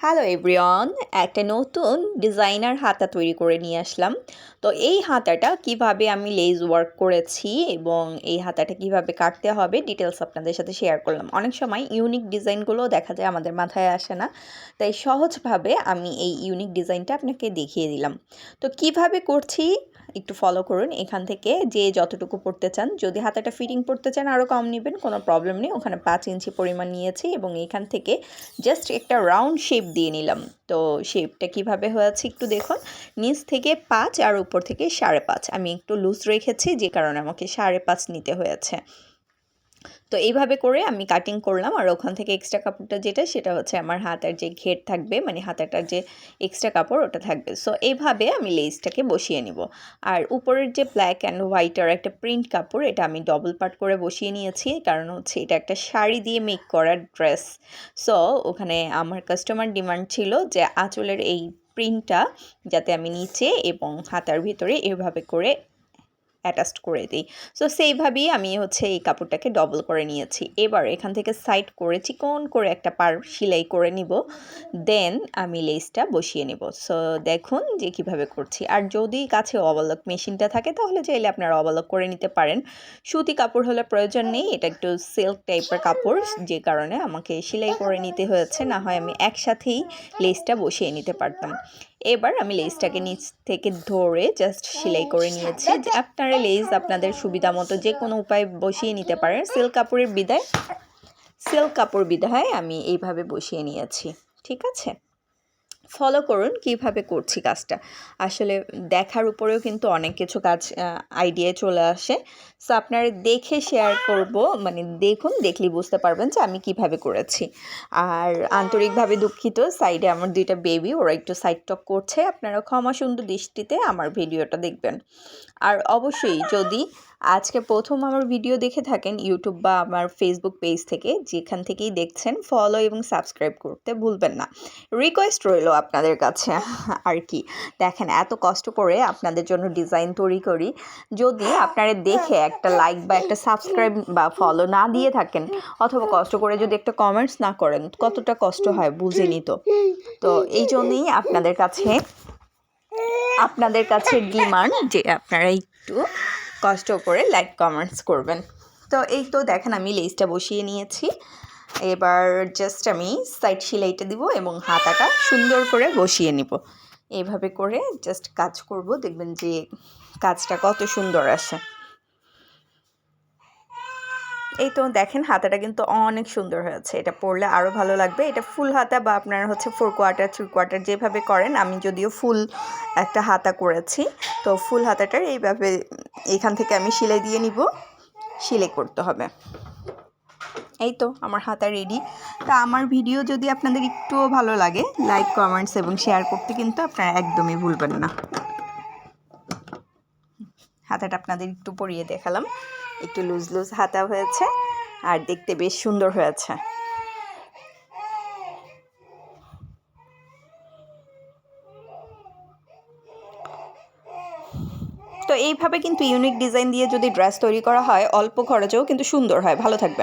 Hello everyone, একটা নতুন designer হাতা তৈরি করে নিয়ে আসলাম। তো এই হাতাটা কিভাবে আমি লেস ওয়ার্ক করেছি এবং এই হাতাটা কিভাবে কাটতে হবে ডিটেলস আপনাদের সাথে শেয়ার করলাম। অনেক সময় ইউনিক ডিজাইনগুলো দেখা যায় আমাদের মাথায় আসে না, তাই সহজভাবে আমি এই ইউনিক ডিজাইনটা আপনাকে দেখিয়ে দিলাম। তো কিভাবে করছি একটু ফলো করুন। এখান থেকে যে যতটুকু পড়তে চান, যদি হাতাটা ফিটিং পড়তে চান আরও কম নেবেন, কোনো প্রবলেম নেই। ওখানে 5 ইঞ্চি পরিমাণ নিয়েছি এবং এখান থেকে জাস্ট একটা রাউন্ড শেপ দিয়ে নিলাম। তো শেপটা কিভাবে হয়েছে একটু দেখুন। নিচ থেকে 5 আর উপর থেকে 5.5। আমি একটু লুজ রেখেছি, যে কারণে আমাকে 5.5 নিতে হয়েছে। তো এইভাবে করে আমি কাটিং করলাম। আর ওখান থেকে এক্সট্রা কাপড়টা যেটা, সেটা হচ্ছে আমার হাতার যে ঘের থাকবে, মানে হাতাটার যে এক্সট্রা কাপড় ওটা থাকবে। সো এইভাবে আমি লেসটাকে বসিয়ে নিব। আর উপরের যে ব্ল্যাক অ্যান্ড হোয়াইটের একটা প্রিন্ট কাপড়, এটা আমি ডবল পার্ট করে বসিয়ে নিয়েছি, কারণ হচ্ছে এটা একটা শাড়ি দিয়ে মেক করা ড্রেস। সো ওখানে আমার কাস্টমার ডিমান্ড ছিল যে আঁচলের এই প্রিন্টটা যাতে আমি নিচে এবং হাতার ভিতরে এভাবে করে অ্যাটাচড করে দিই। সো সেইভাবেই আমি হচ্ছে এই কাপড়টাকে ডবল করে নিয়েছি। এবার এখান থেকে সাইড করে চিকন করে একটা পার সেলাই করে নিব, দেন আমি লেসটা বসিয়ে নিব। সো দেখুন যে কিভাবে করছি। আর যদি কাছে অবলক মেশিনটা থাকে তাহলে চাইলে আপনারা অবলক করে নিতে পারেন। সুতি কাপড় হলে প্রয়োজন নেই, এটা একটু সিল্ক টাইপের কাপড়, যে কারণে আমাকে সেলাই করে নিতে হয়েছে, না হয় আমি একসাথেই লেসটা বসিয়ে নিতে পারতাম। এবার আমি লেসটাকে নিচ থেকে ধরে জাস্ট সেলাই করে নিয়েছি। আপনারা লেস আপনাদের সুবিধা মতো যে কোনো উপায়ে বসিয়ে নিতে পারেন। সিল্ক কাপড় বিধায় আমি এইভাবে বসিয়ে নিয়েছি। ঠিক আছে, ফলো করুন কিভাবে করছি কাজটা। আসলে দেখার উপরেও কিন্তু অনেক কিছু কাজ আইডিয়া চলে আসে। সো আপনারা দেখে শেয়ার করব, মানে দেখুন, দেখলেই বুঝতে পারবেন যে আমি কিভাবে করেছি। আর আন্তরিকভাবে দুঃখিত, সাইডে আমার 2টা বেবি, ওরা একটু সাইড টক করছে। আপনারা ক্ষমা সুন্দর দৃষ্টিতে আমার ভিডিওটা দেখবেন। আর অবশ্যই যদি আজকে প্রথম আমার ভিডিও দেখে থাকেন ইউটিউব বা আমার ফেসবুক পেজ থেকে, যেখান থেকেই দেখছেন, ফলো এবং সাবস্ক্রাইব করতে ভুলবেন না। রিকোয়েস্ট রইল আপনাদের কাছে। আর কি, দেখেন এত কষ্ট করে আপনাদের জন্য ডিজাইন তৈরি করি, যদি আপনারা দেখে একটা লাইক বা একটা সাবস্ক্রাইব বা ফলো না দিয়ে থাকেন, অথবা কষ্ট করে যদি একটা কমেন্টস না করেন, কতটা কষ্ট হয় বুঝেনি। তো এই জন্যই আপনাদের কাছে ডিমান্ড যে আপনারা একটু কষ্ট করে লাইক কমেন্টস করবেন। তো এই তো দেখেন আমি লেসটা বসিয়ে নিয়েছি। এবার জাস্ট আমি সাইড সেলাইটা দিব এবং হাতাটা সুন্দর করে বসিয়ে নিব। এইভাবে করে জাস্ট কাজ করব, দেখবেন যে কাজটা কত সুন্দর আসে। এই তো দেখেন হাতাটা কিন্তু অনেক সুন্দর হয়েছে, এটা পরলে আরও ভালো লাগবে। এটা ফুল হাতা বা আপনারা হচ্ছে 4/4 3/4 যেভাবে করেন, আমি যদিও ফুল একটা হাতা করেছি। তো ফুল হাতাটার এইভাবে এখান থেকে আমি সেলাই দিয়ে নিব, সেলাই করতে হবে। এই তো আমার হাতা রেডি। তা আমার ভিডিও যদি আপনাদের একটুও ভালো লাগে, লাইক কমেন্টস এবং শেয়ার করতে কিন্তু আপনারা একদমই ভুলবেন না। হাতাটা আপনাদের একটু পরিয়ে দেখালাম, একটু লুজ লুজ হাতা হয়েছে আর দেখতে বেশ সুন্দর হয়েছে। তো এইভাবে কিন্তু ইউনিক ডিজাইন দিয়ে যদি ড্রেস তৈরি করা হয়, অল্প খরচেও কিন্তু সুন্দর হয়। ভালো থাকবেন।